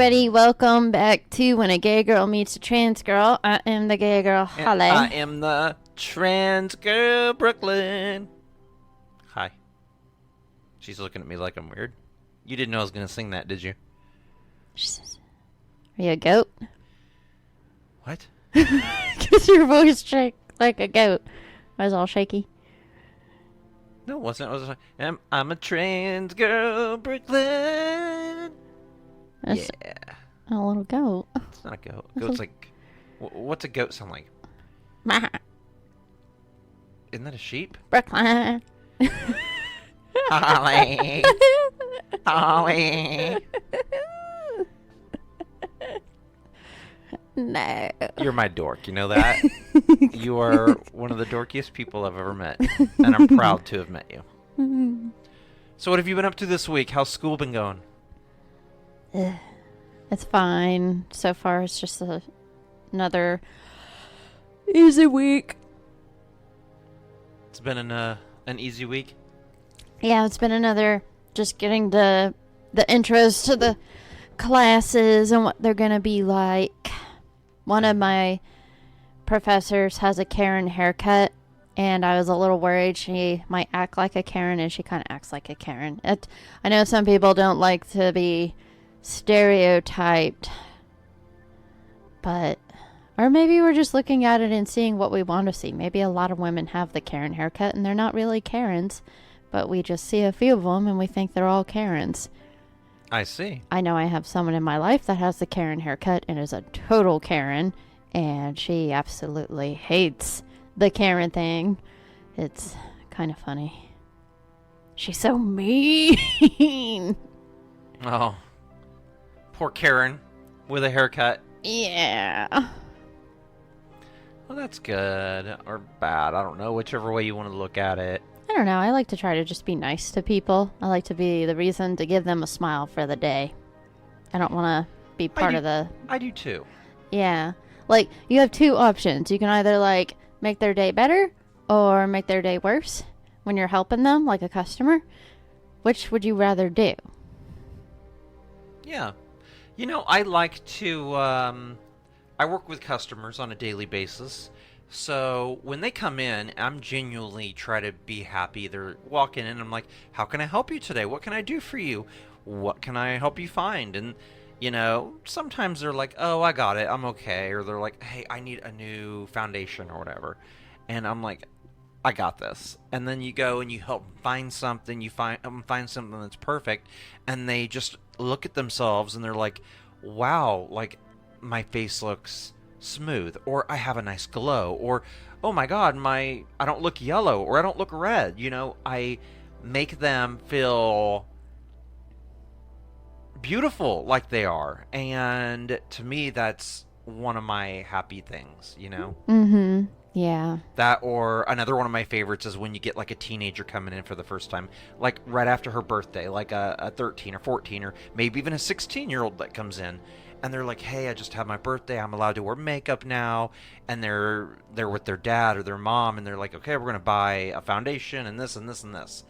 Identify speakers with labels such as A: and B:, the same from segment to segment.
A: everybody. Welcome back to When a Gay Girl Meets a Trans Girl. I am the gay girl, Holly.
B: I am the trans girl, Brooklyn. Hi. She's looking at me like I'm weird. You didn't know I was going to sing that, did you?
A: She says, are you a goat?
B: What?
A: Because your voice shakes like a goat. I was all shaky.
B: No, it wasn't. I'm a trans girl, Brooklyn.
A: That's
B: yeah.
A: a little goat.
B: It's not a goat. Goat's like... What's a goat sound like? Isn't that a sheep?
A: Brooklyn.
B: Holly. Holly.
A: No.
B: You're my dork, you know that? You are one of the dorkiest people I've ever met, and I'm proud to have met you. So what have you been up to this week? How's school been going?
A: It's fine. So far, it's just another easy week.
B: It's been an easy week?
A: Yeah, it's been another just getting the intros to the classes and what they're going to be like. One of my professors has a Karen haircut, and I was a little worried she might act like a Karen, and she kind of acts like a Karen. I know some people don't like to be stereotyped, but... Or maybe we're just looking at it and seeing what we want to see. Maybe a lot of women have the Karen haircut, and they're not really Karens, but we just see a few of them, and we think they're all Karens.
B: I see.
A: I know I have someone in my life that has the Karen haircut and is a total Karen, and she absolutely hates the Karen thing. It's kind of funny. She's so mean.
B: Oh. Poor Karen with a haircut.
A: Yeah.
B: Well, that's good or bad. I don't know, whichever way you want to look at it.
A: I don't know. I like to try to just be nice to people. I like to be the reason to give them a smile for the day. I don't want to be part of the...
B: I do too.
A: Yeah. Like, you have two options. You can either, like, make their day better or make their day worse when you're helping them, like a customer. Which would you rather do?
B: Yeah. You know, I like to... I work with customers on a daily basis. So when they come in, I'm genuinely try to be happy. They're walking in and I'm like, how can I help you today? What can I do for you? What can I help you find? And, you know, sometimes they're like, oh, I got it. I'm okay. Or they're like, hey, I need a new foundation or whatever. And I'm like, I got this. And then you go and you help them find something. You find something that's perfect. And they just look at themselves and they're like, wow, like my face looks smooth, or I have a nice glow, or oh my god, I don't look yellow, or I don't look red. You know, I make them feel beautiful like they are, and to me that's one of my happy things, you know.
A: Yeah.
B: That, or another one of my favorites is when you get like a teenager coming in for the first time, like right after her birthday, like a 13 or 14 or maybe even a 16-year-old that comes in. And they're like, hey, I just had my birthday. I'm allowed to wear makeup now. And they're with their dad or their mom. And they're like, okay, we're going to buy a foundation and this and this and this.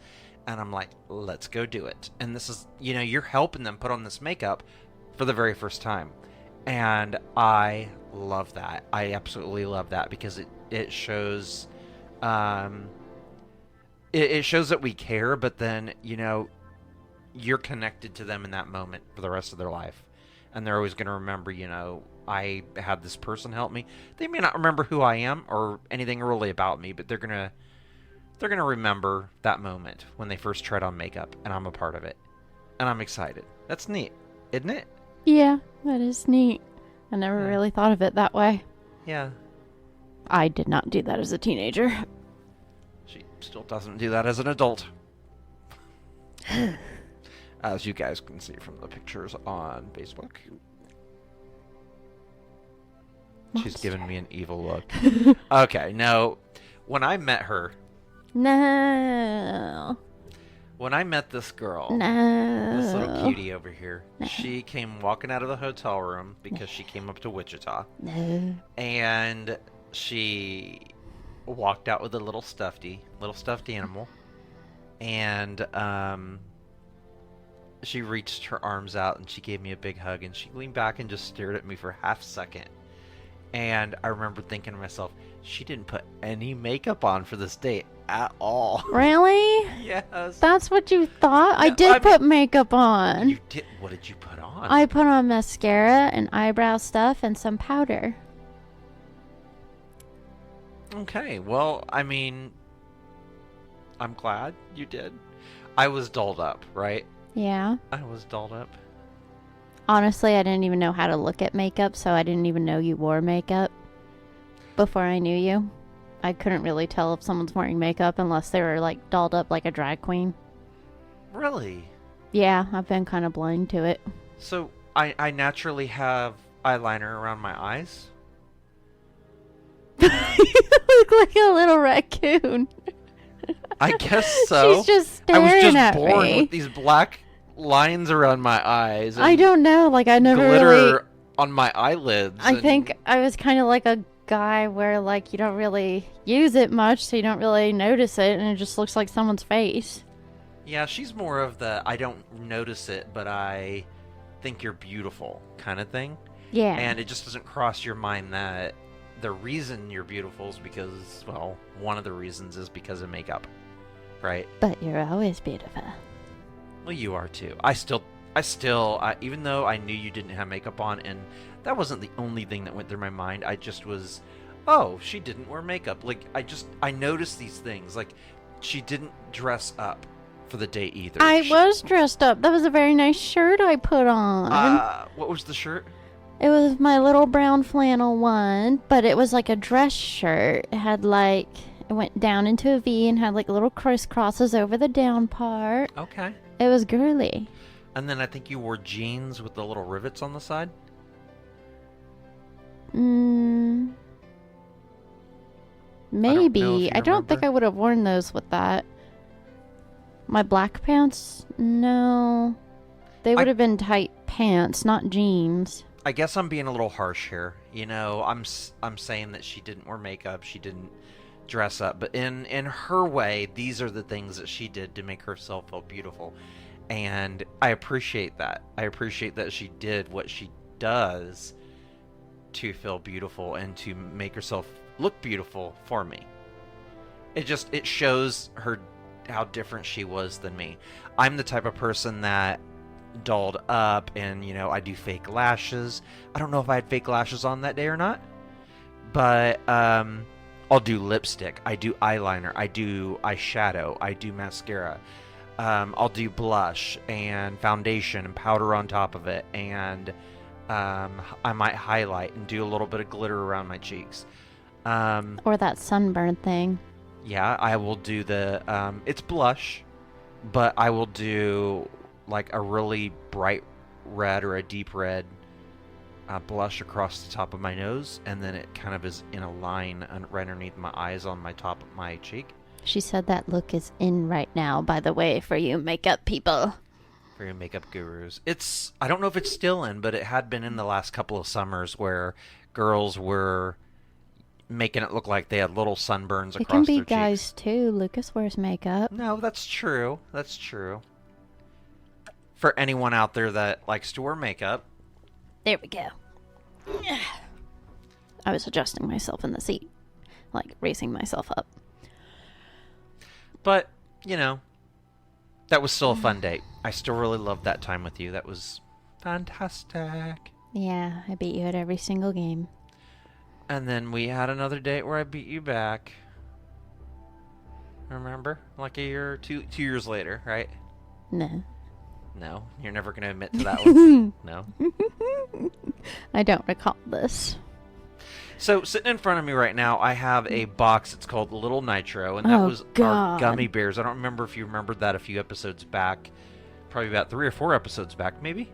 B: And I'm like, let's go do it. And this is, you know, you're helping them put on this makeup for the very first time. And I love that. I absolutely love that because it shows, it shows that we care. But then, you know, you're connected to them in that moment for the rest of their life. And they're always going to remember, you know, I had this person help me. They may not remember who I am or anything really about me, but they're gonna remember that moment when they first tried on makeup, and I'm a part of it. And I'm excited. That's neat, isn't it?
A: Yeah, that is neat. I never really thought of it that way.
B: Yeah.
A: I did not do that as a teenager.
B: She still doesn't do that as an adult. As you guys can see from the pictures on Facebook. She's giving me an evil look. Okay, no. When I met her...
A: No.
B: When I met this girl...
A: No.
B: This little cutie over here. No. She came walking out of the hotel room because she came up to Wichita.
A: No.
B: And she walked out with a little stuffed animal. And, she reached her arms out and she gave me a big hug, and she leaned back and just stared at me for half a second. And I remember thinking to myself, she didn't put any makeup on for this date at all.
A: Really?
B: Yes.
A: That's what you thought? I
B: No,
A: did
B: I
A: put makeup on.
B: You did? What did you put on?
A: I put on mascara and eyebrow stuff and some powder.
B: Okay, well, I mean, I'm glad you did. I was dolled up, right?
A: Yeah.
B: I was dolled up.
A: Honestly, I didn't even know how to look at makeup, so I didn't even know you wore makeup before I knew you. I couldn't really tell if someone's wearing makeup unless they were, like, dolled up like a drag queen.
B: Really?
A: Yeah, I've been kind of blind to it.
B: So, I naturally have eyeliner around my eyes?
A: You look like a little raccoon.
B: I guess so.
A: She's just
B: I was
A: staring
B: just
A: at
B: born
A: me.
B: with these black lines around my eyes. And
A: I don't know. Like, I never
B: glitter
A: really...
B: on my eyelids.
A: I think I was kind of like a guy where, like, you don't really use it much, so you don't really notice it, and it just looks like someone's face.
B: Yeah, she's more of the I don't notice it, but I think you're beautiful kind of thing.
A: Yeah.
B: And it just doesn't cross your mind that the reason you're beautiful is because, well, one of the reasons is because of makeup, right?
A: But you're always beautiful.
B: Well, you are too. Even though I knew you didn't have makeup on, and that wasn't the only thing that went through my mind, I just was, oh, she didn't wear makeup. Like, I noticed these things. Like, she didn't dress up for the date either.
A: I was dressed up. That was a very nice shirt I put on.
B: What was the shirt?
A: It was my little brown flannel one, but it was like a dress shirt. It had like, it went down into a V and had like little crisscrosses over the down part.
B: Okay.
A: It was girly.
B: And then I think you wore jeans with the little rivets on the side.
A: Maybe. I don't think
B: remember.
A: I would have worn those with that. My black pants? No. They would have been tight pants, not jeans.
B: I guess I'm being a little harsh here. You know, I'm saying that she didn't wear makeup, she didn't dress up, but in her way, these are the things that she did to make herself feel beautiful. And I appreciate that. I appreciate that she did what she does to feel beautiful and to make herself look beautiful for me. It shows her how different she was than me. I'm the type of person that dolled up and, you know, I do fake lashes. I don't know if I had fake lashes on that day or not, but I'll do lipstick, I do eyeliner, I do eyeshadow, I do mascara, I'll do blush and foundation and powder on top of it, and I might highlight and do a little bit of glitter around my cheeks.
A: Or that sunburn thing.
B: Yeah, I will do the it's blush, but I will do like a really bright red or a deep red blush across the top of my nose, and then it kind of is in a line right underneath my eyes on my top of my cheek.
A: She said that look is in right now, by the way, for you makeup people.
B: For your makeup gurus. I don't know if it's still in, but it had been in the last couple of summers where girls were making it look like they had little sunburns
A: It
B: across
A: can be
B: their
A: guys
B: cheeks.
A: too. Lucas wears makeup.
B: No, that's true. That's true. For anyone out there that likes to wear makeup.
A: There we go. I was adjusting myself in the seat, like raising myself up.
B: But, you know, that was still a fun date. I still really loved that time with you. That was fantastic.
A: Yeah, I beat you at every single game.
B: And then we had another date where I beat you back. Remember? Like a year or two years later, right?
A: No.
B: No, you're never going to admit to that one. No.
A: I don't recall this.
B: So, sitting in front of me right now, I have a box. It's called Little Nitro, and that
A: Oh,
B: was our
A: God.
B: gummy bears. I don't remember if you remembered that a few episodes back. Probably about 3 or 4 episodes back, maybe.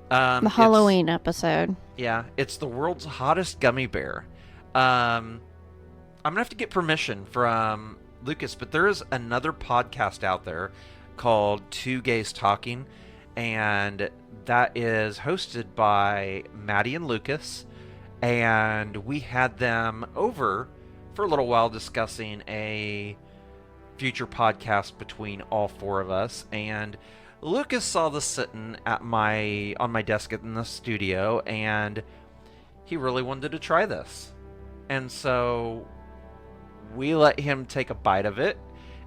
A: The Halloween episode.
B: Yeah, it's the world's hottest gummy bear. I'm going to have to get permission from Lucas, but there is another podcast out there called Two Gays Talking, and that is hosted by Maddie and Lucas, and we had them over for a little while discussing a future podcast between all 4 of us, and Lucas saw this sitting at on my desk in the studio, and he really wanted to try this. And so we let him take a bite of it.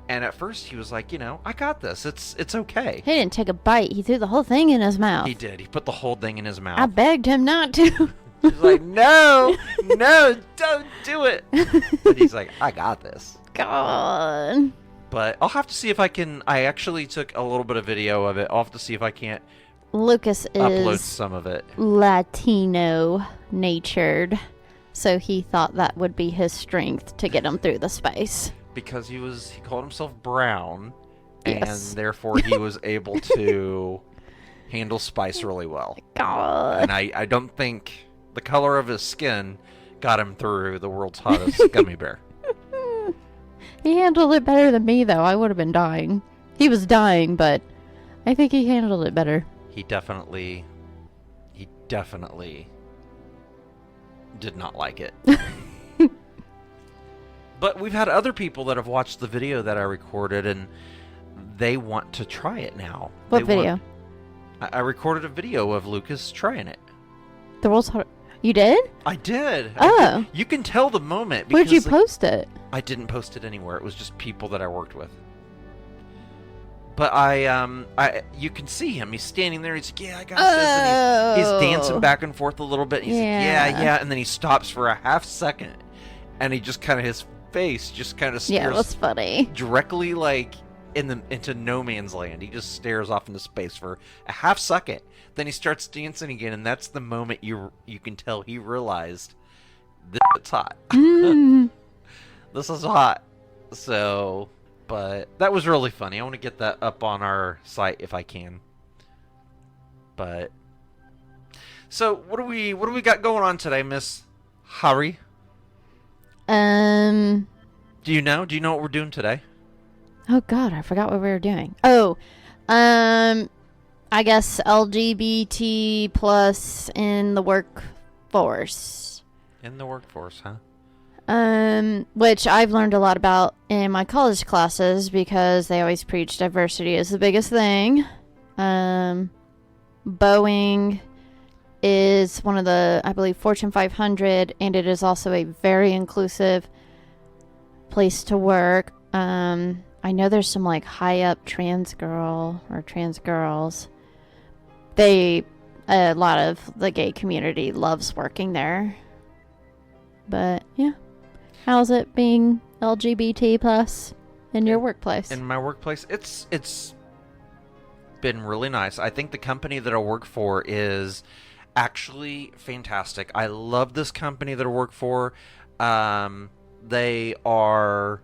B: And at first he was like, I got this. It's okay.
A: He didn't take a bite. He threw the whole thing in his mouth.
B: He did. He put the whole thing in his mouth.
A: I begged him not to.
B: He's like, no, don't do it. But he's like, I got this.
A: God.
B: But I'll have to see if I can. I actually took a little bit of video of it. I'll have to see if I can't
A: Lucas
B: upload
A: is
B: some of it.
A: Latino natured, so he thought that would be his strength to get him through the spice.
B: Because he called himself brown,
A: Yes.
B: and therefore he was able to handle spice really well.
A: God.
B: And I don't think the color of his skin got him through the world's hottest gummy bear.
A: He handled it better than me, though. I would have been dying. He was dying, but I think he handled it better.
B: He definitely did not like it. But we've had other people that have watched the video that I recorded, and they want to try it now.
A: What video?
B: I recorded a video of Lucas trying it.
A: The world's hot. You did?
B: I did.
A: Oh.
B: You can tell the moment.
A: Where'd you
B: because,
A: post it?
B: I didn't post it anywhere. It was just people that I worked with. But you can see him. He's standing there. He's like, yeah, I got this. And he's dancing back and forth a little bit. He's like, yeah. And then he stops for a half second. And he just kind of, his face just kind of stares.
A: Yeah, that's funny.
B: Directly like into no man's land. He just stares off into space for a half second. Then he starts dancing again. And that's the moment you can tell he realized this is hot. This is hot. So... But that was really funny. I want to get that up on our site if I can. But so what do we got going on today, Miss Harry?
A: Do
B: you know what we're doing today?
A: Oh God, I forgot what we were doing. Oh, I guess LGBT plus in the workforce.
B: In the workforce, huh?
A: Which I've learned a lot about in my college classes because they always preach diversity is the biggest thing. Boeing is one of the, I believe, Fortune 500, and it is also a very inclusive place to work. I know there's some like high up trans girl or trans girls. A lot of the gay community loves working there. But yeah. How's it being LGBT plus in your workplace?
B: In my workplace, it's been really nice. I think the company that I work for is actually fantastic. I love this company that I work for. They are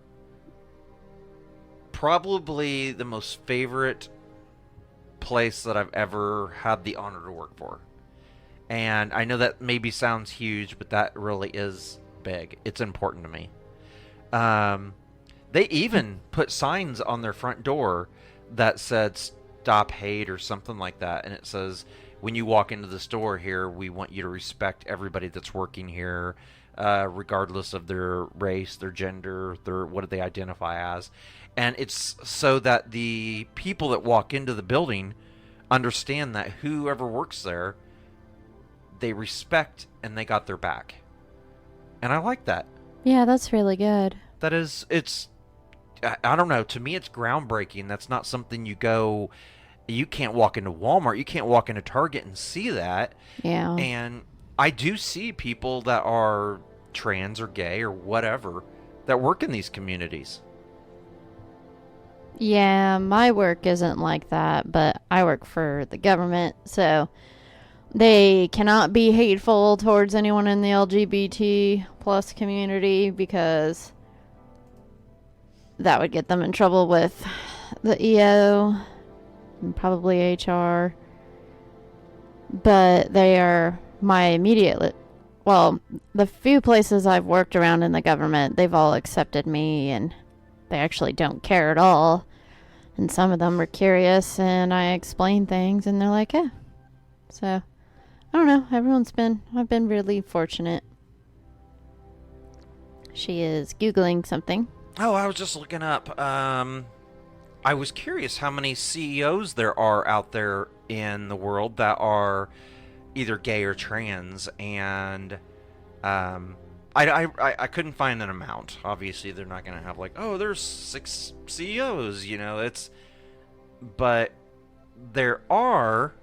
B: probably the most favorite place that I've ever had the honor to work for. And I know that maybe sounds huge, but that really is big. It's important to me. They even put signs on their front door that said "Stop Hate" or something like that, and it says, when you walk into the store here, we want you to respect everybody that's working here, regardless of their race, their gender, what do they identify as. And it's so that the people that walk into the building understand that whoever works there, they respect and they got their back. And I like that.
A: Yeah, that's really good.
B: That is, I don't know, to me it's groundbreaking. That's not something you can't walk into Walmart, you can't walk into Target and see that.
A: Yeah.
B: And I do see people that are trans or gay or whatever that work in these communities.
A: Yeah, my work isn't like that, but I work for the government, so they cannot be hateful towards anyone in the LGBT plus community because that would get them in trouble with the EO and probably HR. But they are my immediate, well, the few places I've worked around in the government, they've all accepted me and they actually don't care at all. And some of them are curious and I explain things and they're like, yeah. So I don't know. I've been really fortunate. She is Googling something.
B: Oh, I was just looking up. I was curious how many CEOs there are out there in the world that are either gay or trans, and I couldn't find an amount. Obviously, they're not going to have like, oh, there's 6 CEOs, but there are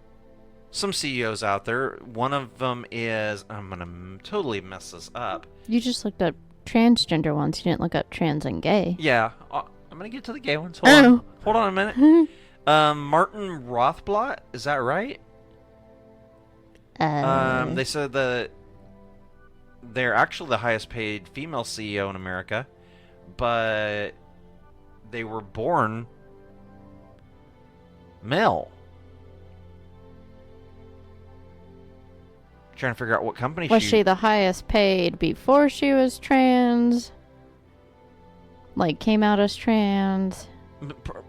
B: some CEOs out there. One of them is, I'm going to totally mess this up.
A: You just looked up transgender ones. You didn't look up trans and gay.
B: Yeah, I'm going to get to the gay ones. Hold on a minute. Martin Rothblatt, is that right? They said that they're actually the highest paid female CEO in America, but they were born male. Trying to figure out what company
A: Was she the highest paid before she was trans? Like, came out as trans?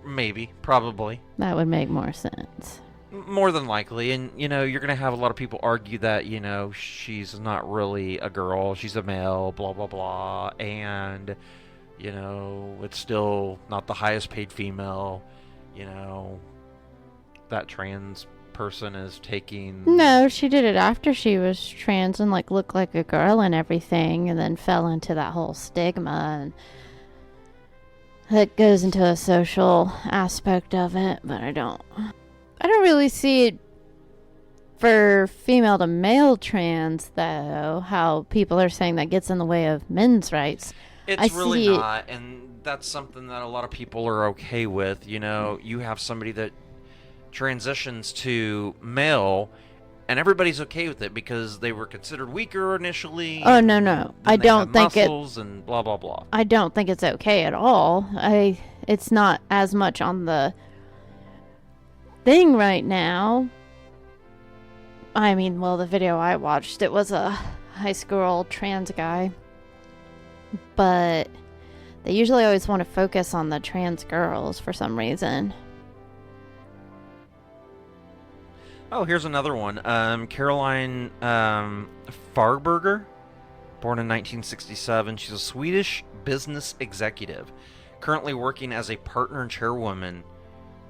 B: Maybe, probably.
A: That would make more sense.
B: More than likely. And, you're going to have a lot of people argue that, she's not really a girl, she's a male, blah, blah, blah. And, it's still not the highest paid female. That trans person is taking...
A: No, she did it after she was trans and, like, looked like a girl and everything, and then fell into that whole stigma, and that goes into a social aspect of it, but I don't really see it for female to male trans, though, how people are saying that gets in the way of men's rights.
B: It's really not, and that's something that a lot of people are okay with. You have somebody that transitions to male, and everybody's okay with it because they were considered weaker initially.
A: Oh, no. I don't think
B: muscles and blah, blah, blah.
A: I don't think it's okay at all. It's not as much on the thing right now. I mean, well, the video I watched, it was a high school trans guy. But they usually always want to focus on the trans girls for some reason.
B: Oh, here's another one. Caroline Farberger, born in 1967. She's a Swedish business executive, currently working as a partner and chairwoman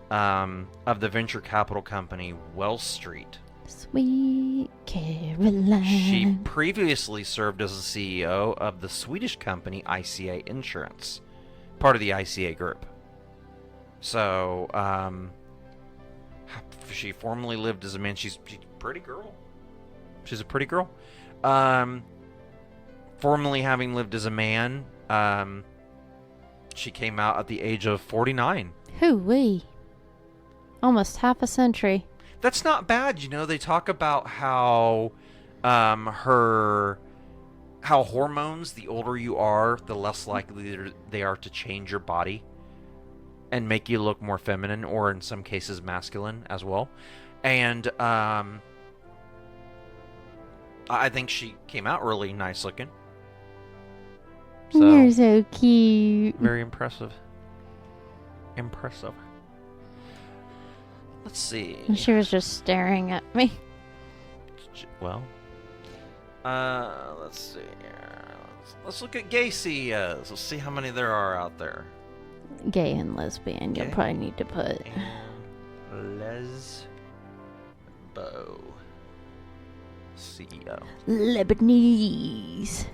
B: of the venture capital company Wells Street.
A: Sweet Caroline.
B: She previously served as the CEO of the Swedish company ICA Insurance, part of the ICA group. So, she formerly lived as a man. She's a pretty girl. She's a pretty girl. Formerly having lived as a man, she came out at the age of 49.
A: Hoo-wee. Almost half a century.
B: That's not bad. They talk about how hormones, the older you are, the less likely they are to change your body and make you look more feminine, or in some cases masculine as well. And I think she came out really nice looking. So,
A: you're so cute.
B: Very impressive. Let's see.
A: She was just staring at me.
B: Well, let's see here. Let's look at gay CEOs. Let's see how many there are out there.
A: Gay and lesbian, you'll probably need to put.
B: And lesbo CEO.
A: Lebanese.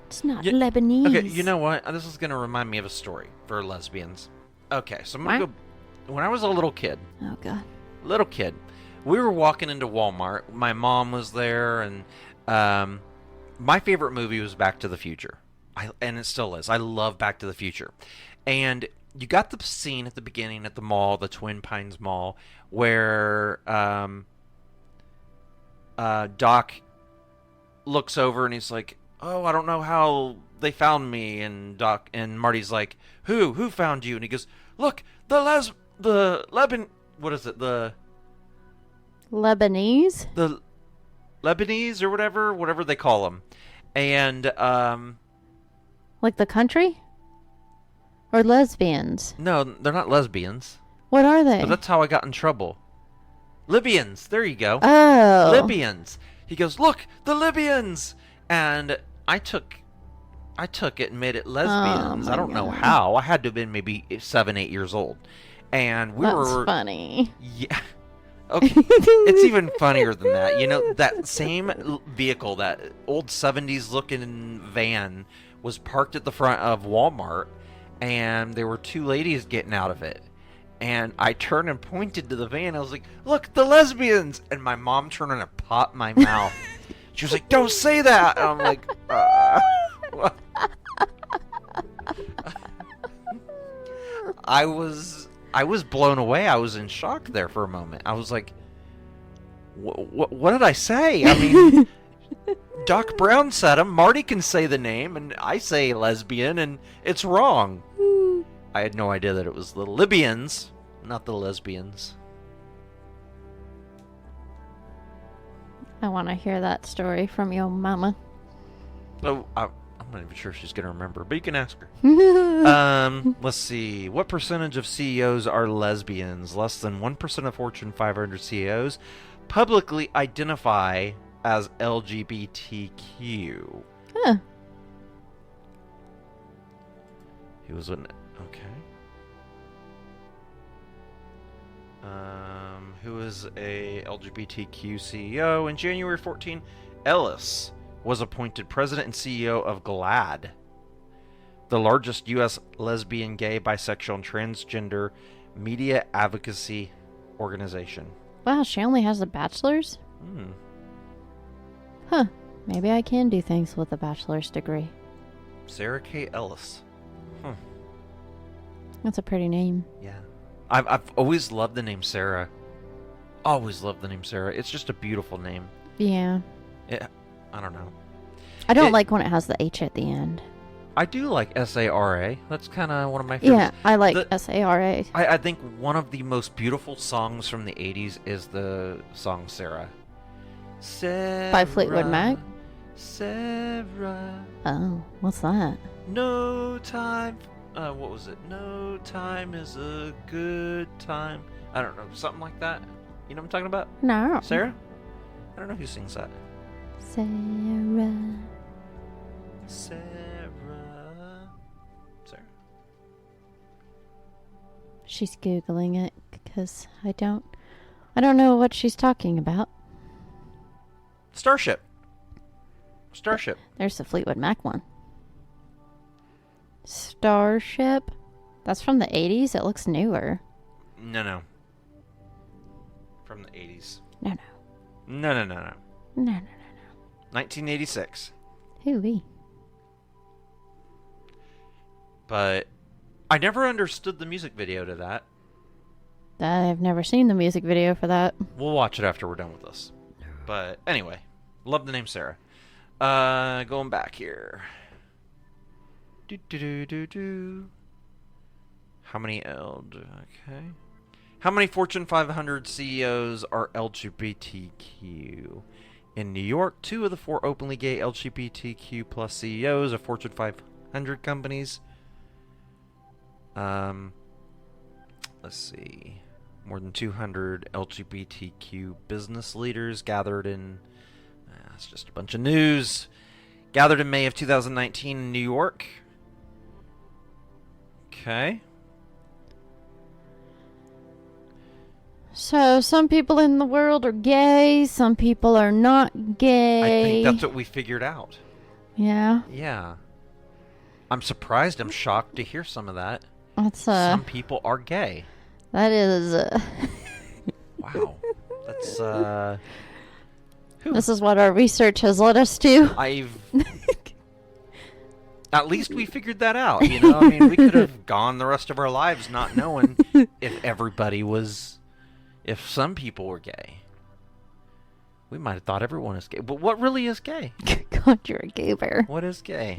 A: It's not Lebanese.
B: Okay, you know what? This is going to remind me of a story for lesbians. Okay, so I'm going to go... When I was a little kid...
A: Oh, God.
B: Little kid. We were walking into Walmart. My mom was there, and my favorite movie was Back to the Future. And it still is. I love Back to the Future. And you got the scene at the beginning at the mall, the Twin Pines Mall, where Doc looks over and he's like, "Oh, I don't know how they found me." And Doc and Marty's like, "Who found you?" And he goes, "Look, the
A: Lebanese?
B: The Lebanese or whatever they call them." And
A: like the country? Or lesbians?
B: No, they're not lesbians.
A: What are they?
B: But that's how I got in trouble. Libyans. There you go.
A: Oh.
B: Libyans. He goes, "Look, the Libyans." And I took I took it and made it lesbians.
A: my
B: I don't know
A: God.
B: how. I had to have been maybe 7, 8 years old, and we
A: That's
B: were
A: funny.
B: yeah. Okay, it's even funnier than that. You know, that same vehicle, that old 70s looking van, was parked at the front of Walmart, and there were two ladies getting out of it. And I turned and pointed to the van. I was like, "Look, the lesbians!" And my mom turned and popped my mouth. She was like, "Don't say that!" And I'm like, what? I was blown away. I was in shock there for a moment. I was like, what did I say? I mean, Doc Brown said him. Marty can say the name, and I say lesbian, and it's wrong. I had no idea that it was the Libyans, not the lesbians.
A: I want to hear that story from your mama.
B: Oh, I'm not even sure if she's going to remember, but you can ask her. Let's see. What percentage of CEOs are lesbians? Less than 1% of Fortune 500 CEOs publicly identify as LGBTQ.
A: Huh.
B: He was an... Okay. Who is a LGBTQ CEO? In January 14, Ellis was appointed president and CEO of GLAAD, the largest U.S. lesbian, gay, bisexual, and transgender media advocacy organization.
A: Wow, she only has a bachelor's? Huh. Maybe I can do things with a bachelor's degree.
B: Sarah K. Ellis.
A: That's a pretty name.
B: Yeah. I've always loved the name Sarah. Always loved the name Sarah. It's just a beautiful name.
A: Yeah.
B: I don't know.
A: I don't like when it has the H at the end.
B: I do like S-A-R-A. That's kind of one of my favorites.
A: Yeah, I like S-A-R-A.
B: I think one of the most beautiful songs from the 80s is the song Sarah. Sarah.
A: By Fleetwood Mac?
B: Sarah.
A: Oh, what's that?
B: No time. What was it? No time is a good time. I don't know. Something like that. You know what I'm talking about?
A: No.
B: Sarah? I don't know who sings that.
A: Sarah.
B: Sarah.
A: She's Googling it because I don't know what she's talking about.
B: Starship.
A: There's the Fleetwood Mac one. Starship? That's from the 80s? It looks newer.
B: No. From the 80s.
A: No.
B: No. 1986.
A: Hooey.
B: But I never understood the music video to that.
A: I've never seen the music video for that.
B: We'll watch it after we're done with this. But anyway, love the name Sarah. Going back here. How many How many Fortune 500 CEOs are LGBTQ? In New York, 2 of the 4 openly gay LGBTQ plus CEOs of Fortune 500 companies. Let's see. More than 200 LGBTQ business leaders gathered in... it's just a bunch of news. Gathered in May of 2019 in New York. Okay.
A: So, some people in the world are gay, some people are not gay.
B: I think that's what we figured out.
A: Yeah.
B: Yeah. I'm surprised, I'm shocked to hear some of that.
A: That's
B: Some people are gay.
A: that is
B: Wow. That's
A: This is what our research has led us to.
B: At least we figured that out, you know? I mean, we could have gone the rest of our lives not knowing if some people were gay. We might have thought everyone is gay. But what really is gay?
A: God, you're a gay bear.
B: What is gay?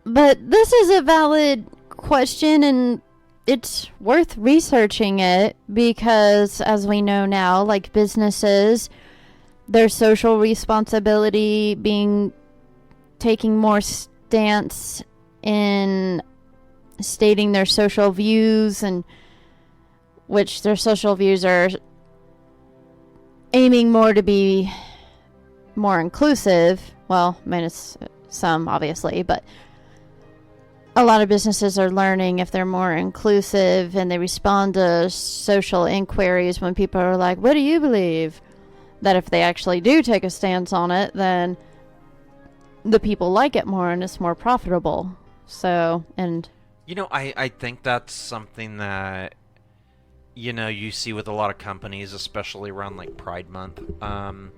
A: But this is a valid question, and it's worth researching it because, as we know now, like businesses, their social responsibility taking more stance in stating their social views, and which their social views are aiming more to be more inclusive. Well, minus some, obviously, but a lot of businesses are learning if they're more inclusive and they respond to social inquiries when people are like, what do you believe? That if they actually do take a stance on it, then the people like it more and it's more profitable. So, and...
B: I think that's something that, you see with a lot of companies, especially around, like, Pride Month.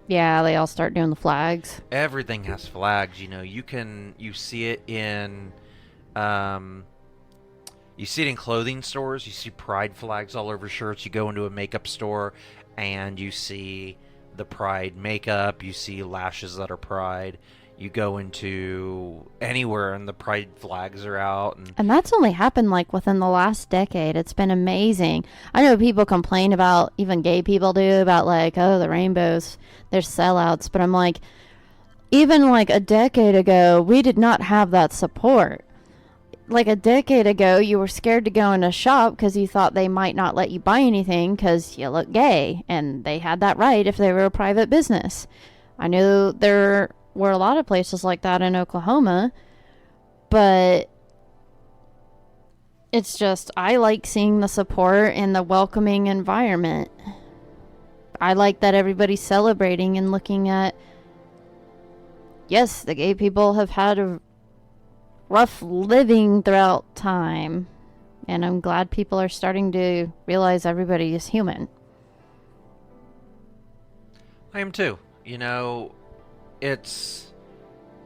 A: Yeah, they all start doing the flags.
B: Everything has flags, you see it in... you see it in clothing stores. You see pride flags all over shirts. You go into a makeup store and you see the pride makeup. You see lashes that are pride. You go into anywhere and the pride flags are out.
A: And that's only happened like within the last decade. It's been amazing. I know people complain about, even gay people do, about like, oh, the rainbows, they're sellouts. But I'm like, even like a decade ago, we did not have that support. Like a decade ago, you were scared to go in a shop because you thought they might not let you buy anything because you look gay. And they had that right if they were a private business. I knew there were a lot of places like that in Oklahoma. But it's just, I like seeing the support and the welcoming environment. I like that everybody's celebrating and looking at, yes, the gay people have had a rough living throughout time, and I'm glad people are starting to realize everybody is human.
B: I am too. It's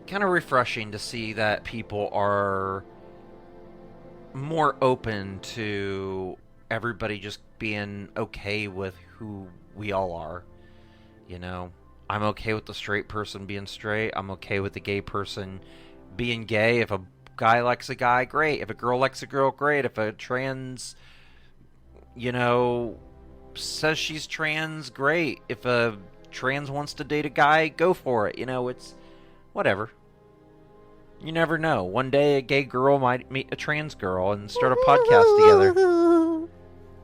B: kind of refreshing to see that people are more open to everybody just being okay with who we all are. I'm okay with the straight person being straight. I'm okay with the gay person being gay. If a guy likes a guy, great. If a girl likes a girl, great. If a trans, says she's trans, great. If a trans wants to date a guy, go for it. It's whatever. You never know. One day a gay girl might meet a trans girl and start a podcast together.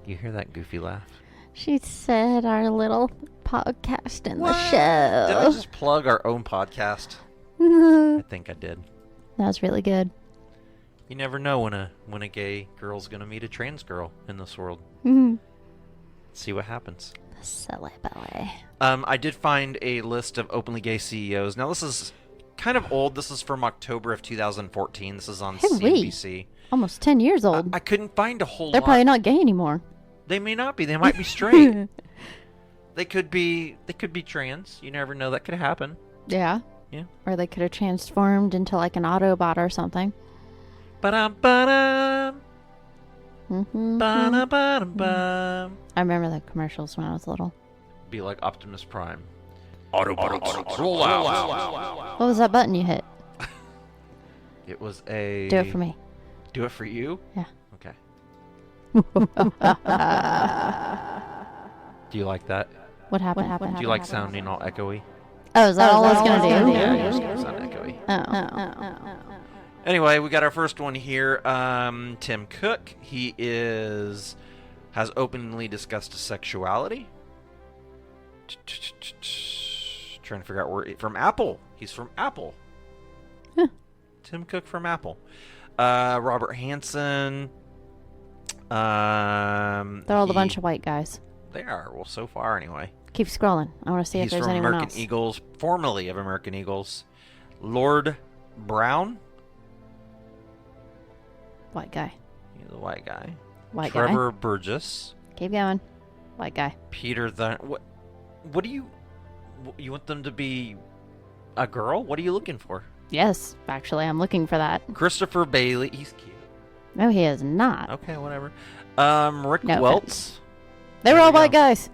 B: You hear that goofy laugh?
A: She said our little podcast in
B: What?
A: the show.
B: Did I just plug our own podcast? I think I did.
A: That was really good.
B: You never know when a gay girl's gonna meet a trans girl in this world. See what happens.
A: Silly boy.
B: I did find a list of openly gay CEOs. Now this is kind of old. This is from October of 2014. This is on CNBC.
A: Almost 10 years old.
B: I couldn't find a whole lot.
A: They're probably not gay anymore.
B: They may not be. They might be straight. They could be trans. You never know. That could happen.
A: Yeah.
B: Yeah.
A: Or they could have transformed into like an Autobot or something.
B: Ba-dum-ba-dum.
A: Mm-hmm.
B: Ba-dum-ba-dum-bum.
A: I remember the commercials when I was little.
B: Be like Optimus Prime. Autobots, roll out.
A: What was that button you hit?
B: It was a...
A: Do it for me.
B: Do it for you?
A: Yeah.
B: Okay. Do you like that?
A: What happened?
B: Do you like sounding all echoey?
A: Oh, is that all it's going to do?
B: Yeah, you're just going to sound echoey.
A: Oh.
B: Anyway, we got our first one here. Tim Cook. He has openly discussed sexuality. Trying to figure out where... From Apple. He's from Apple.
A: Huh.
B: Tim Cook from Apple. Robert Hansen.
A: They're all a bunch of white guys.
B: They are. Well, so far anyway.
A: Keep scrolling. I want to see if there's anyone
B: American
A: else.
B: Eagles, formerly of American Eagles. Lord Brown.
A: White guy.
B: He's a white guy.
A: White guy.
B: Trevor Burgess.
A: Keep going. White guy.
B: Peter what do you want them to be a girl? What are you looking for?
A: Yes, actually, I'm looking for that.
B: Christopher Bailey. He's cute.
A: No, he is not.
B: Okay, whatever. Rick
A: No
B: Welts.
A: offense. They were all white guys.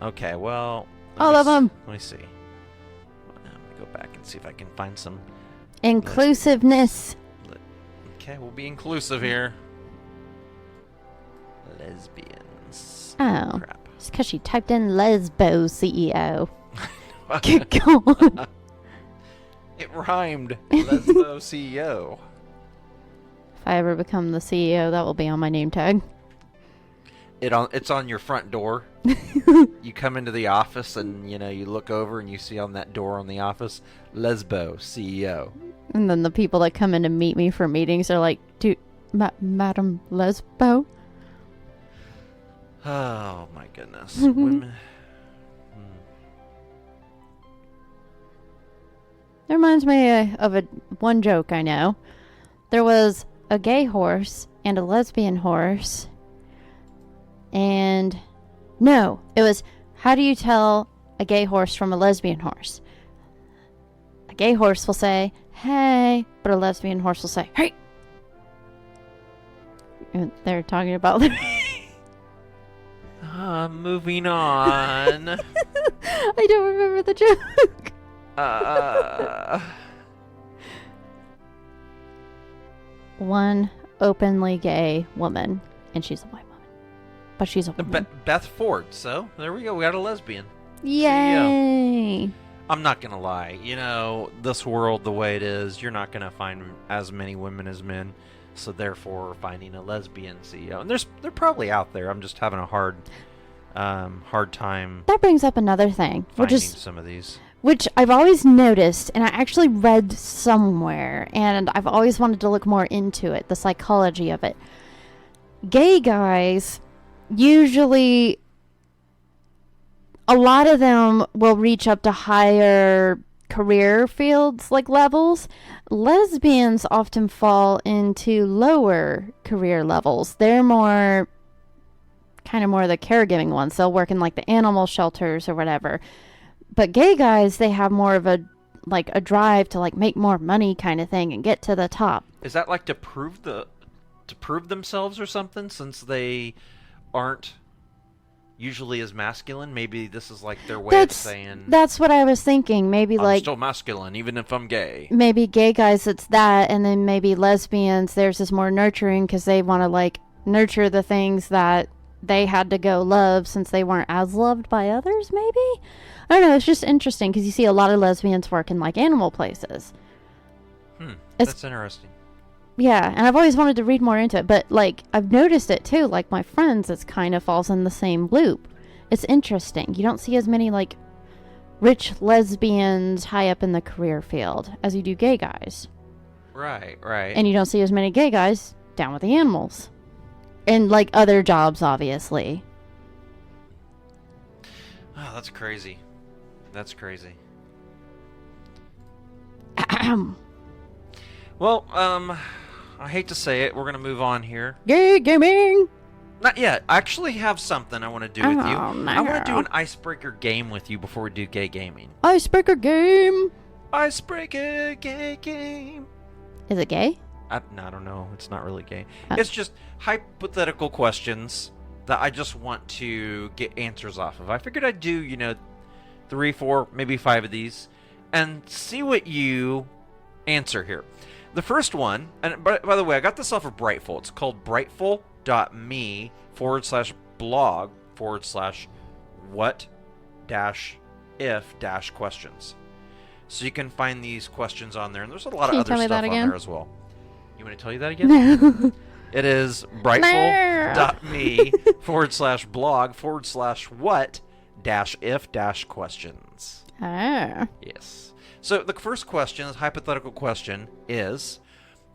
B: Okay, well.
A: All of them.
B: Let me see. I'm going to go back and see if I can find some.
A: Inclusiveness.
B: Okay, we'll be inclusive here. Lesbians.
A: Oh.
B: Crap.
A: It's because she typed in Lesbo CEO. Get going.
B: It rhymed. Lesbo CEO.
A: If I ever become the CEO, that will be on my name tag.
B: it's on your front door. You come into the office and you look over and you see on that door on the office, Lesbo CEO.
A: And then the people that come in to meet me for meetings are like, dude, Madam Lesbo?
B: Oh my goodness. Women.
A: It reminds me of one joke I know. There was a gay horse and a lesbian horse. And no, it was, how do you tell a gay horse from a lesbian horse? A gay horse will say, hey, but a lesbian horse will say, hey. And they're talking about
B: Moving on.
A: I don't remember the joke. One openly gay woman, and she's a white woman. But she's a woman.
B: Beth Ford. So, there we go. We got a lesbian.
A: Yay!
B: CEO. I'm not going to lie. This world, the way it is, you're not going to find as many women as men. So, therefore, finding a lesbian CEO. And they're probably out there. I'm just having a hard time.
A: That brings up another thing.
B: Finding some of these.
A: Which I've always noticed, and I actually read somewhere, and I've always wanted to look more into it, the psychology of it. Gay guys, usually, a lot of them will reach up to higher career fields, like levels. Lesbians often fall into lower career levels. They're more the caregiving ones. They'll work in like the animal shelters or whatever. But gay guys, they have more of a drive to like make more money kind of thing and get to the top.
B: Is that like to prove themselves or something, since they aren't usually as masculine? Maybe this is like their way of saying,
A: that's what I was thinking. Maybe
B: I'm
A: like
B: still masculine even if I'm gay.
A: Maybe gay guys, it's that, and then maybe lesbians, theirs is more nurturing because they want to like nurture the things that they had to go love since they weren't as loved by others. Maybe, I don't know. It's just interesting because you see a lot of lesbians work in like animal places.
B: That's interesting.
A: Yeah, and I've always wanted to read more into it, but like I've noticed it too. Like my friends, it's kind of falls in the same loop. It's interesting. You don't see as many like rich lesbians high up in the career field as you do gay guys.
B: Right.
A: And you don't see as many gay guys down with the animals. And like other jobs, obviously.
B: Oh, that's crazy. Well, I hate to say it, we're going to move on here.
A: Gay gaming!
B: Not yet. I actually have something I want to do with you.
A: No.
B: I want to do an icebreaker game with you before we do gay gaming.
A: Icebreaker game!
B: Icebreaker gay game.
A: Is it gay?
B: I don't know. It's not really gay. It's just hypothetical questions that I just want to get answers off of. I figured I'd do, 3, 4, maybe 5 of these and see what you answer here. The first one, and by the way, I got this off of Brightful. It's called brightful.me/blog/what-if-questions. So you can find these questions on there, and there's a lot of other stuff on there as well. You want me to tell you that again?
A: No.
B: It is brightful.me/blog/what-if-questions.
A: Ah.
B: Yes. So the first question, this hypothetical question, is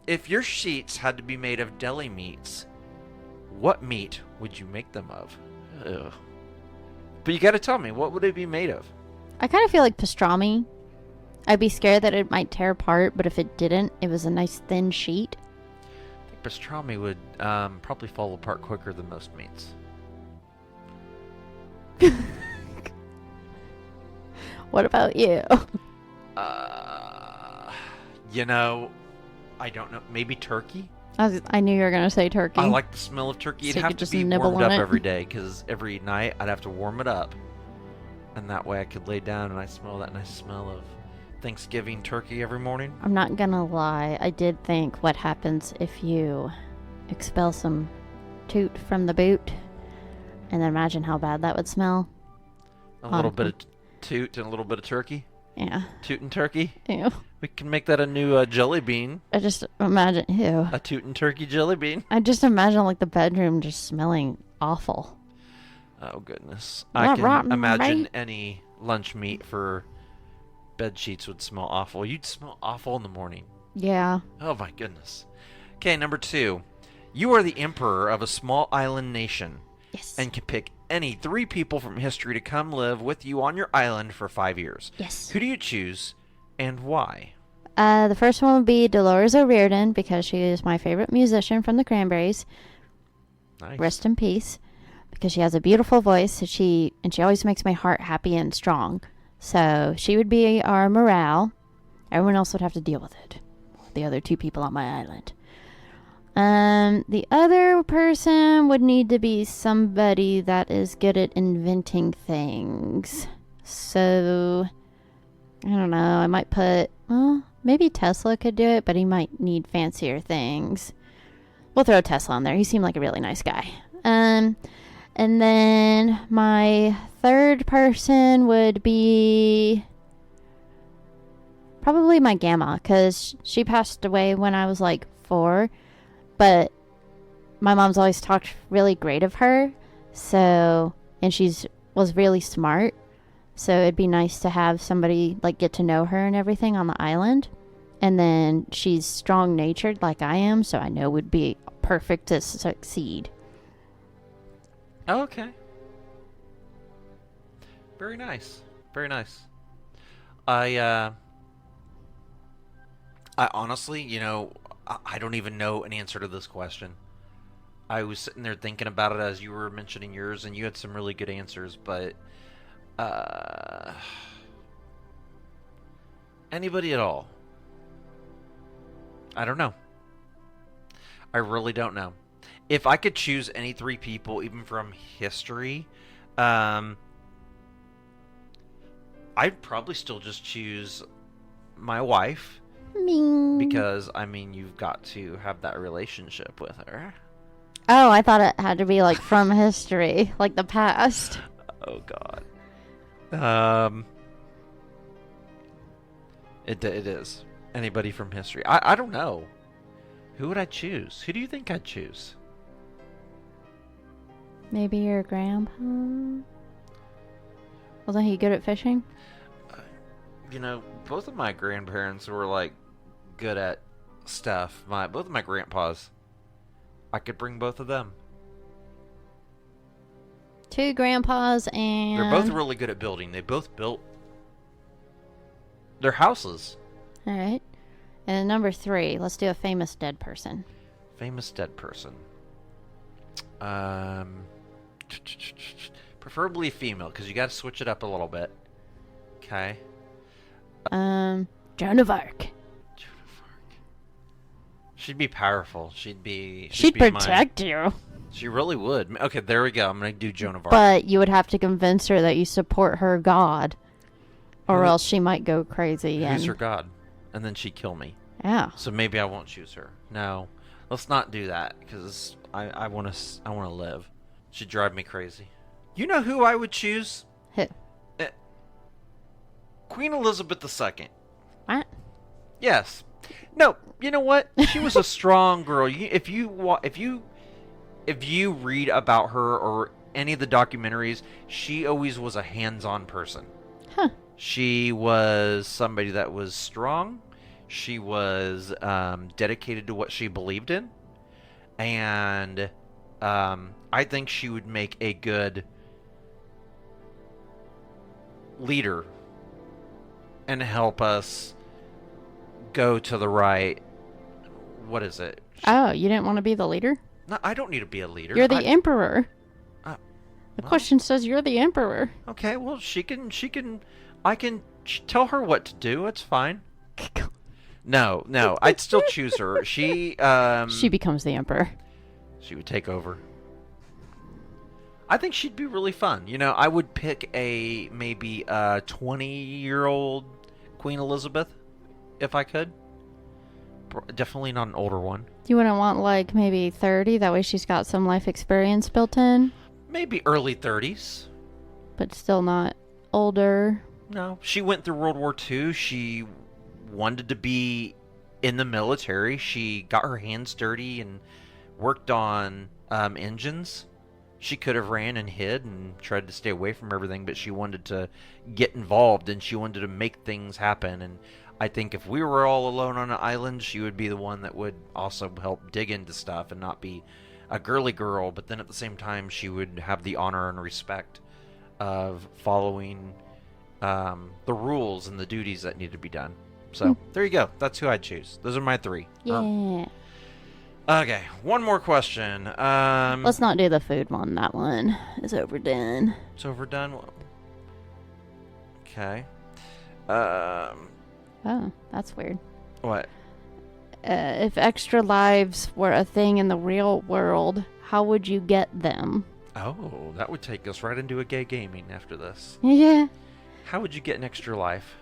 B: if your sheets had to be made of deli meats, what meat would you make them of? Ugh. But you got to tell me, what would it be made of?
A: I kind of feel like pastrami. I'd be scared that it might tear apart, but if it didn't, it was a nice thin sheet.
B: I think pastrami would probably fall apart quicker than most meats.
A: What about you?
B: I don't know. Maybe turkey?
A: I knew you were going to say turkey.
B: I like the smell of turkey. It'd have to be warmed up every day, because every night I'd have to warm it up. And that way I could lay down and I smell that nice smell of Thanksgiving turkey every morning.
A: I'm not going to lie. I did think, what happens if you expel some toot from the boot? And then imagine how bad that would smell.
B: A little bit of toot and a little bit of turkey?
A: Yeah.
B: Toot and turkey?
A: Ew.
B: We can make that a new jelly bean.
A: I just imagine, ew.
B: A toot and turkey jelly bean.
A: I just imagine like the bedroom just smelling awful.
B: Oh, goodness.
A: Not
B: I can
A: rotten,
B: imagine
A: right?
B: any lunch meat for bed sheets would smell awful. You'd smell awful in the morning.
A: Yeah.
B: Oh, my goodness. Okay, number 2. You are the emperor of a small island nation
A: Yes.
B: and can pick any 3 people from history to come live with you on your island for 5 years.
A: Yes.
B: Who do you choose and why?
A: The first one would be Dolores O'Riordan because she is my favorite musician from the Cranberries.
B: Nice.
A: Rest in peace. Because she has a beautiful voice, and she always makes my heart happy and strong. So she would be our morale. Everyone else would have to deal with it. The other 2 people on my island. The other person would need to be somebody that is good at inventing things. So, I don't know. I might put, well, maybe Tesla could do it, but he might need fancier things. We'll throw Tesla on there. He seemed like a really nice guy. And then my third person would be probably my grandma, because she passed away when I was like 4. But my mom's always talked really great of her. So, and was really smart. So it'd be nice to have somebody like get to know her and everything on the island. And then she's strong-natured like I am, so I know would be perfect to succeed.
B: Oh, okay. Very nice. Very nice. I honestly, I don't even know an answer to this question. I was sitting there thinking about it as you were mentioning yours, and you had some really good answers, but anybody at all? I don't know. I really don't know. If I could choose any 3 people, even from history, I'd probably still just choose my wife.
A: Ming.
B: Because, you've got to have that relationship with her.
A: Oh, I thought it had to be like from history, like the past.
B: Oh, God. It is. Anybody from history. I don't know. Who would I choose? Who do you think I'd choose?
A: Maybe your grandpa? Wasn't he good at fishing?
B: Both of my grandparents were, like, good at stuff. Both of my grandpas. I could bring both of them.
A: 2 grandpas and...
B: They're both really good at building. They both built their houses.
A: Alright. And number 3, let's do a famous dead person.
B: Famous dead person. Preferably female, because you got to switch it up a little bit. Okay.
A: Joan of Arc.
B: She'd be powerful. She'd
A: protect you.
B: She really would. Okay, there we go. I'm going to do Joan of Arc.
A: But you would have to convince her that you support her god. Or else she might go crazy.
B: Who's her god? And then she'd kill me.
A: Yeah.
B: So maybe I won't choose her. No. Let's not do that, because I want to live. She'd drive me crazy. You know who I would choose?
A: Who?
B: Queen Elizabeth II.
A: What?
B: Yes. No, you know what? She was a strong girl. If you read about her or any of the documentaries, she always was a hands-on person.
A: Huh.
B: She was somebody that was strong. She was dedicated to what she believed in. And I think she would make a good leader and help us go to the right. What is it?
A: Oh, you didn't want to be the leader?
B: No, I don't need to be a leader.
A: You're the emperor. The
B: well,
A: question says you're the emperor.
B: Okay, well, I can tell her what to do. It's fine. No, I'd still choose her. She
A: becomes the emperor.
B: She would take over. I think she'd be really fun. I would pick maybe a 20-year-old Queen Elizabeth if I could. Definitely not an older one.
A: You wouldn't want like maybe 30? That way she's got some life experience built in?
B: Maybe early 30s.
A: But still not older.
B: No. She went through World War II. She wanted to be in the military. She got her hands dirty and worked on engines. She could have ran and hid and tried to stay away from everything, but she wanted to get involved and she wanted to make things happen. And I think if we were all alone on an island, she would be the one that would also help dig into stuff and not be a girly girl. But then at the same time, she would have the honor and respect of following the rules and the duties that need to be done. So there you go. That's who I'd choose. Those are my three.
A: Yeah.
B: Okay, one more question.
A: Let's not do the food one. That one is overdone.
B: It's overdone. Okay.
A: Oh, that's weird.
B: What?
A: If extra lives were a thing in the real world, how would you get them?
B: Oh, that would take us right into a gay gaming after this.
A: Yeah.
B: How would you get an extra life?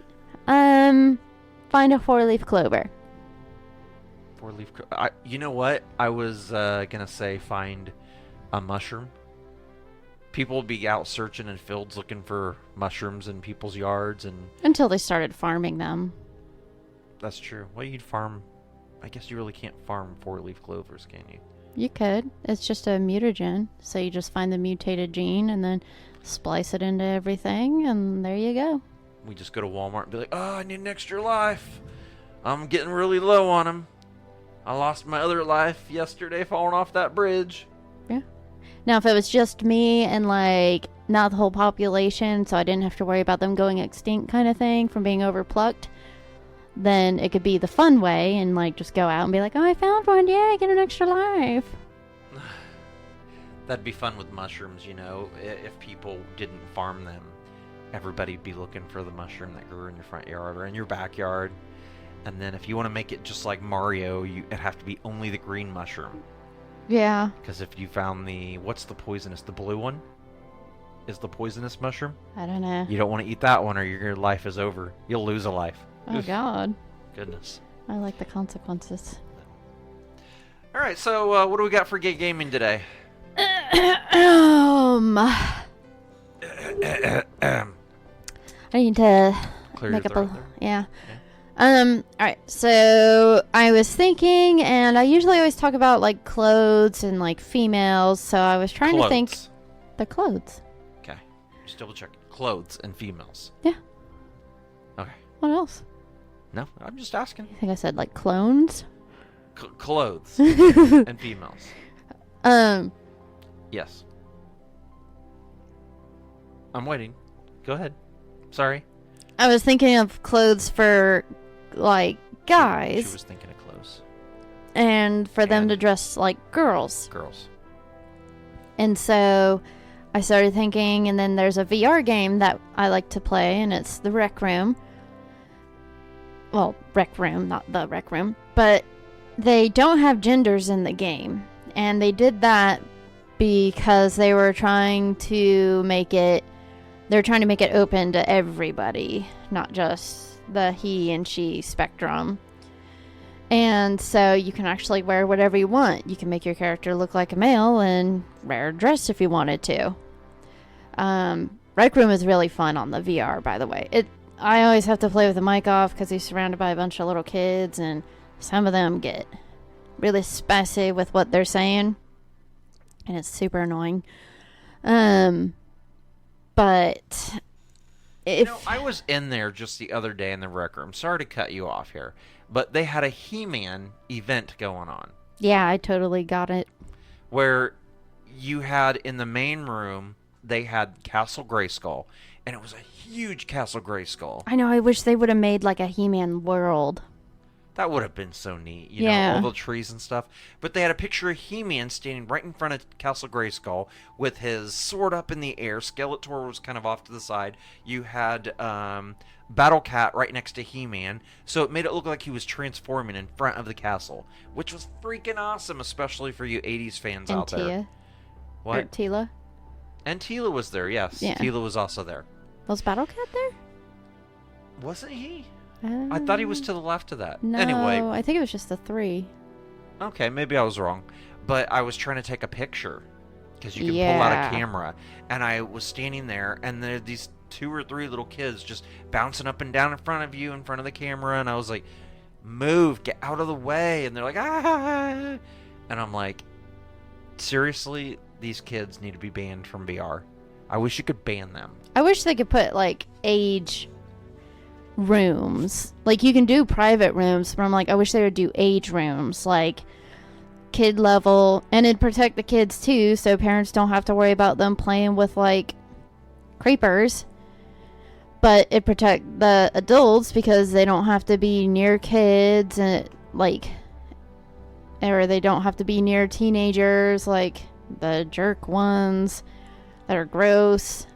A: Find a 4-leaf clover.
B: 4-leaf. You know what? I was gonna say find a mushroom. People would be out searching in fields looking for mushrooms in people's yards, and
A: Until they started farming them.
B: that's true. Well, you'd farm. I guess you really can't farm 4-leaf clovers, can you?
A: You could. It's just a mutagen. So you just find the mutated gene and then splice it into everything, and there you go.
B: We just go to Walmart and be like, "Oh, I need an extra life. I'm getting really low on them. I lost my other life yesterday falling off that bridge."
A: Yeah. Now, if it was just me and, like, not the whole population, so I didn't have to worry about them going extinct kind of thing from being overplucked, then it could be the fun way and, like, just go out and be like, oh, I found one. Yeah, get an extra life.
B: That'd be fun with mushrooms, you know. If people didn't farm them, everybody'd be looking for the mushroom that grew in your front yard or in your backyard. And then if you want to make it just like Mario, it'd have to be only the green mushroom.
A: Yeah.
B: Because if you found what's the poisonous? The blue one is the poisonous mushroom.
A: I don't know.
B: You don't want to eat that one or your life is over. You'll lose a life.
A: Oh, God.
B: Goodness.
A: I like the consequences.
B: All right, so what do we got for gay gaming today?
A: I need to
B: Clear
A: make
B: your
A: up
B: throat
A: a...
B: there.
A: Yeah. Alright, so I was thinking, and I usually always talk about, like, clothes and, like, females, so I was trying to think... The clothes.
B: Okay. Just double check. Clothes and females.
A: Yeah.
B: Okay.
A: What else?
B: No, I'm just asking.
A: I think I said, like, clones?
B: Clothes and females. Yes. I'm waiting. Go ahead. Sorry.
A: I was thinking of clothes for, like, guys.
B: She was thinking of clothes.
A: And for them to dress like girls.
B: Girls.
A: And so I started thinking, and then there's a VR game that I like to play, and it's the RecRoom. Well, RecRoom, not the RecRoom. But they don't have genders in the game. And they did that because they were trying to make it... They're trying to make it open to everybody, not just the he and she spectrum. And so you can actually wear whatever you want. You can make your character look like a male and wear a dress if you wanted to. RecRoom is really fun on the VR, by the way. I always have to play with the mic off because he's surrounded by a bunch of little kids, and some of them get really spicy with what they're saying, and it's super annoying. But if...
B: I was in there just the other day in the rec room. Sorry to cut you off here, but they had a He-Man event going on.
A: Yeah, I totally got it.
B: Where you had in the main room, they had Castle Grayskull, and it was a huge Castle Grayskull.
A: I know, I wish they would have made like a He-Man world.
B: That would have been so neat, you know, all the trees and stuff. But they had a picture of He-Man standing right in front of Castle Grayskull with his sword up in the air. Skeletor was kind of off to the side. You had Battle Cat right next to He-Man. So it made it look like he was transforming in front of the castle, which was freaking awesome, especially for you 80s fans out there.
A: Tia.
B: What?
A: Or Tila.
B: And Tila was there, yes.
A: Yeah.
B: Tila was also there.
A: Was Battle Cat there?
B: Wasn't he? I thought he was to the left of that.
A: No,
B: Anyway.
A: I think it was just the three.
B: Okay, maybe I was wrong. But I was trying to take a picture. Because you can pull out a camera. And I was standing there, and there are these 2 or 3 little kids just bouncing up and down in front of you, in front of the camera. And I was like, move, get out of the way. And they're like, ah. And I'm like, seriously? these kids need to be banned from VR. I wish you could ban them.
A: I wish they could put, like, age rooms. Like, you can do private rooms, but I'm like, I wish they would do age rooms, like kid level, and it'd protect the kids too, so parents don't have to worry about them playing with, like, creepers. But it protect the adults because they don't have to be near kids, and or they don't have to be near teenagers, like the jerk ones that are gross.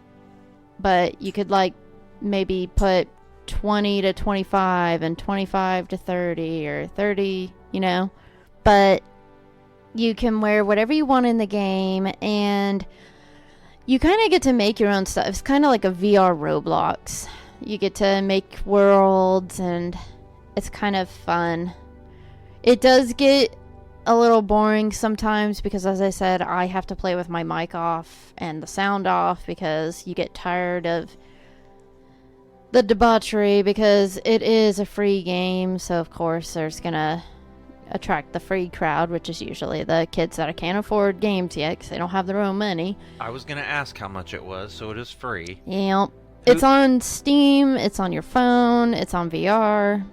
A: But you could, like, maybe put 20 to 25 and 25 to 30 or 30, but you can wear whatever you want in the game, and you kind of get to make your own stuff. It's kind of like a VR Roblox. You get to make worlds, and it's kind of fun. It does get a little boring sometimes because, as I said, I have to play with my mic off and the sound off because you get tired of the debauchery, because it is a free game. So, of course, there's going to attract the free crowd, which is usually the kids that can't afford games yet because they don't have their own money.
B: I was going to ask how much it was, so it is free.
A: Yep. It's on Steam, it's on your phone, it's on VR.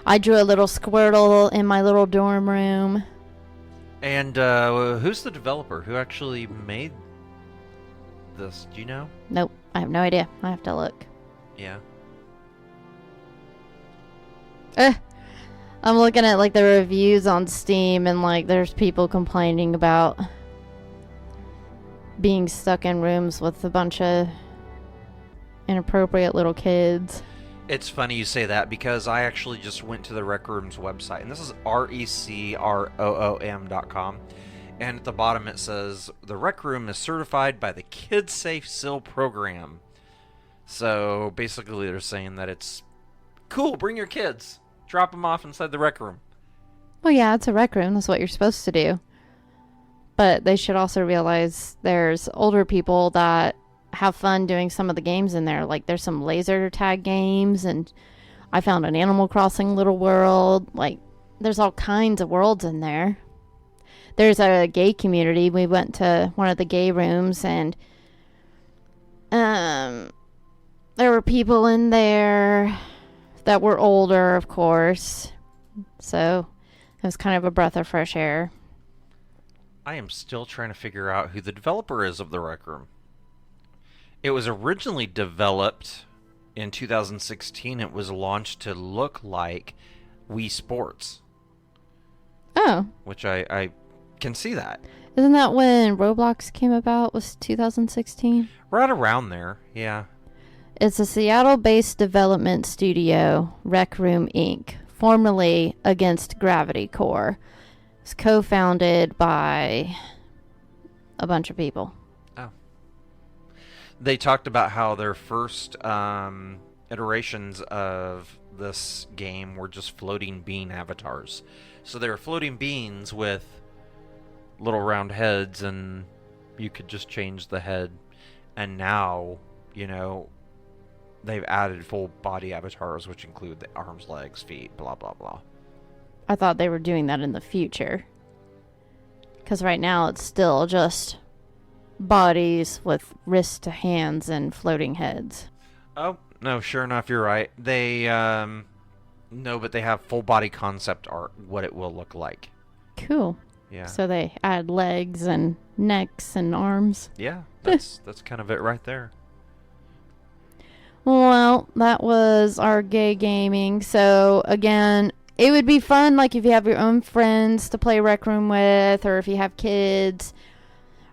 A: I drew a little Squirtle in my little dorm room.
B: And who's the developer? Who actually made this? Do you know?
A: Nope, I have no idea. I have to look.
B: Yeah.
A: I'm looking at, like, the reviews on Steam, and, like, there's people complaining about being stuck in rooms with a bunch of inappropriate little kids.
B: It's funny you say that because I actually just went to the RecRoom's website, and this is RecRoom.com, and at the bottom it says, the RecRoom is certified by the Kid Safe SIL program. So basically they're saying that it's cool, bring your kids. Drop them off inside the rec room.
A: Well, yeah, it's a rec room. That's what you're supposed to do. But they should also realize there's older people that have fun doing some of the games in there. Like, there's some laser tag games, and I found an Animal Crossing little world. Like, there's all kinds of worlds in there. There's a gay community. We went to one of the gay rooms, and there were people in there that were older, of course. So it was kind of a breath of fresh air.
B: I am still trying to figure out who the developer is of the Rec Room. It was originally developed in 2016. It was launched to look like Wii Sports.
A: Oh.
B: Which I can see that.
A: Isn't that when Roblox came about? Was 2016?
B: Right around there, yeah.
A: It's a Seattle-based development studio, RecRoom Inc., formerly Against Gravity Core. It's co-founded by a bunch of people.
B: Oh. They talked about how their first iterations of this game were just floating bean avatars. So they were floating beans with little round heads, and you could just change the head. And now, they've added full body avatars, which include the arms, legs, feet, blah, blah, blah.
A: I thought they were doing that in the future. Because right now it's still just bodies with wrists to hands and floating heads.
B: Oh, no, sure enough, you're right. They, no, but they have full body concept art, what it will look like.
A: Cool.
B: Yeah.
A: So they add legs and necks and arms.
B: Yeah, that's kind of it right there.
A: Well, that was our gay gaming. So, again, it would be fun, like, if you have your own friends to play Rec Room with, or if you have kids,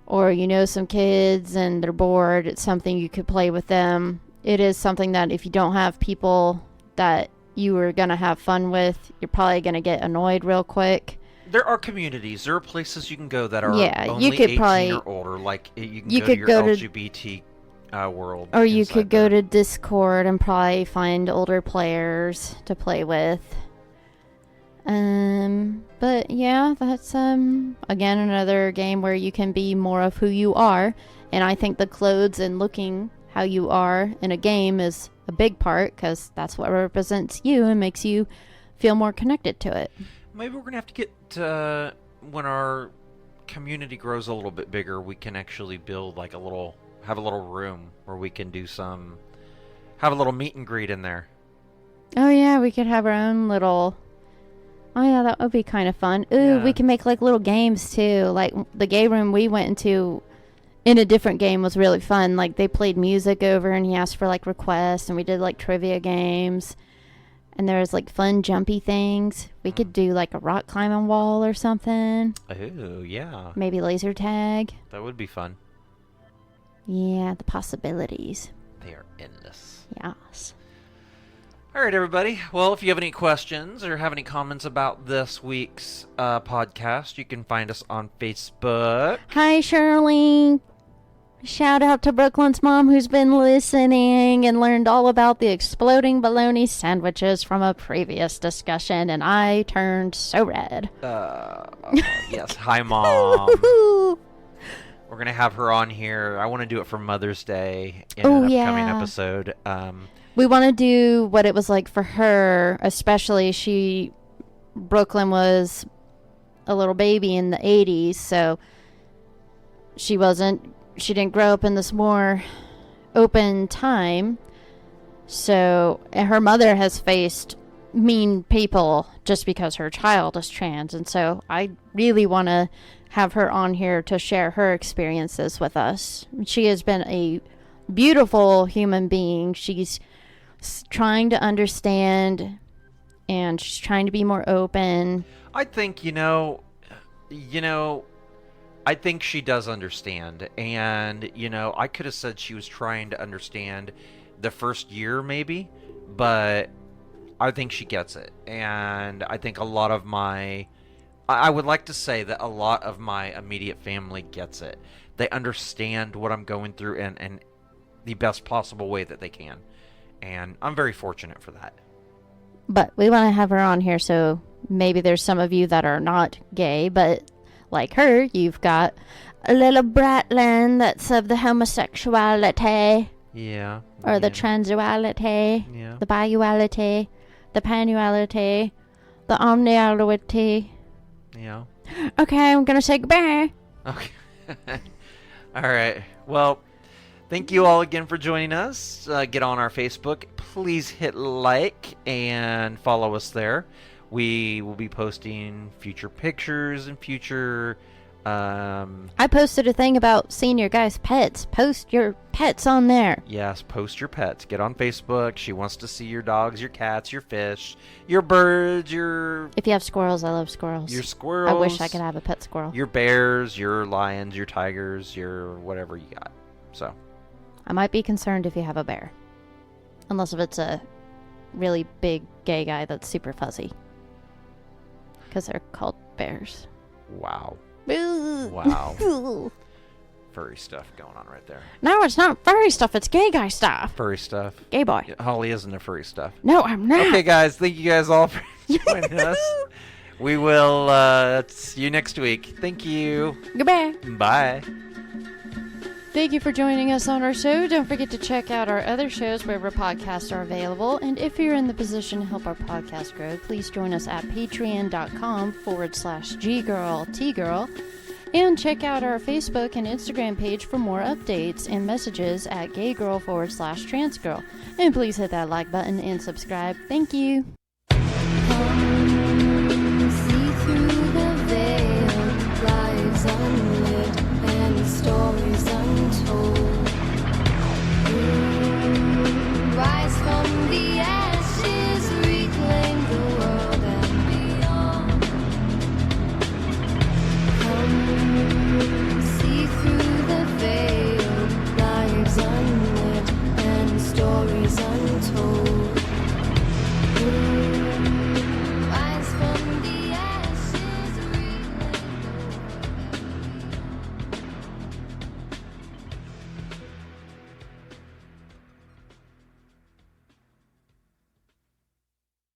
A: or some kids and they're bored, it's something you could play with them. It is something that if you don't have people that you are going to have fun with, you're probably going to get annoyed real quick.
B: There are communities. There are places you can go that are only
A: you could
B: 18 or older. Like, you can go to your LGBT world.
A: Or you could go to Discord and probably find older players to play with. But yeah, that's again another game where you can be more of who you are, and I think the clothes and looking how you are in a game is a big part, because that's what represents you and makes you feel more connected to it.
B: Maybe we're gonna have to get when our community grows a little bit bigger, we can actually build like have a little room where we can have a little meet and greet in there.
A: Oh, yeah, we could have our own little... Oh, yeah, that would be kind of fun. Ooh,
B: Yeah.
A: we can make, like, little games, too. Like, the gay room we went into in a different game was really fun. Like, they played music over, and he asked for, like, requests, and we did, like, trivia games. And there was, like, fun jumpy things. We could do, like, a rock climbing wall or something.
B: Oh, yeah.
A: Maybe laser tag.
B: That would be fun.
A: Yeah, the possibilities.
B: They are endless.
A: Yes.
B: All right, everybody. Well, if you have any questions or have any comments about this week's podcast, you can find us on Facebook.
A: Hi, Shirley. Shout out to Brooklyn's mom who's been listening and learned all about the exploding bologna sandwiches from a previous discussion, and I turned so red.
B: Yes. Hi, Mom. We're going to have her on here. I want to do it for Mother's Day in an upcoming episode.
A: We want to do what it was like for her, especially Brooklyn was a little baby in the 80s, so she didn't grow up in this more open time. So her mother has faced mean people just because her child is trans, and so I really want to have her on here to share her experiences with us. She has been a beautiful human being. She's trying to understand, and she's trying to be more open.
B: I think, I think she does understand. And, I could have said she was trying to understand the first year maybe, but I think she gets it. And I think I would like to say that a lot of my immediate family gets it. They understand what I'm going through in the best possible way that they can. And I'm very fortunate for that.
A: But we want to have her on here, so maybe there's some of you that are not gay, but like her, you've got a little Bratland that's of the homosexuality.
B: Yeah.
A: Or the transuality.
B: Yeah.
A: The biuality. The panuality. The omniality.
B: Yeah.
A: Okay, I'm going to say goodbye.
B: Okay. All right. Well, thank you all again for joining us. Get on our Facebook. Please hit like and follow us there. We will be posting future pictures and future...
A: I posted a thing about seeing your guys' pets. Post your pets on there.
B: Yes, post your pets. Get on Facebook. She wants to see your dogs, your cats, your fish, your birds,
A: If you have squirrels, I love squirrels.
B: your squirrels.
A: I wish I could have a pet squirrel.
B: Your bears, your lions, your tigers, your whatever you got. So...
A: I might be concerned if you have a bear. Unless if it's a really big gay guy that's super fuzzy. Because they're called bears.
B: Wow.
A: Boo.
B: Wow. Furry stuff going on right there.
A: No, it's not furry stuff. It's gay guy stuff.
B: Furry stuff.
A: Gay boy.
B: Holly isn't a furry stuff.
A: No, I'm not.
B: Okay, guys. Thank you guys all for joining us. We will see you next week. Thank you.
A: Goodbye.
B: Bye.
A: Thank you for joining us on our show. Don't forget to check out our other shows wherever podcasts are available. And if you're in the position to help our podcast grow, please join us at patreon.com/GGirlTgirl. And check out our Facebook and Instagram page for more updates and messages at gaygirl/transgirl. And please hit that like button and subscribe. Thank you.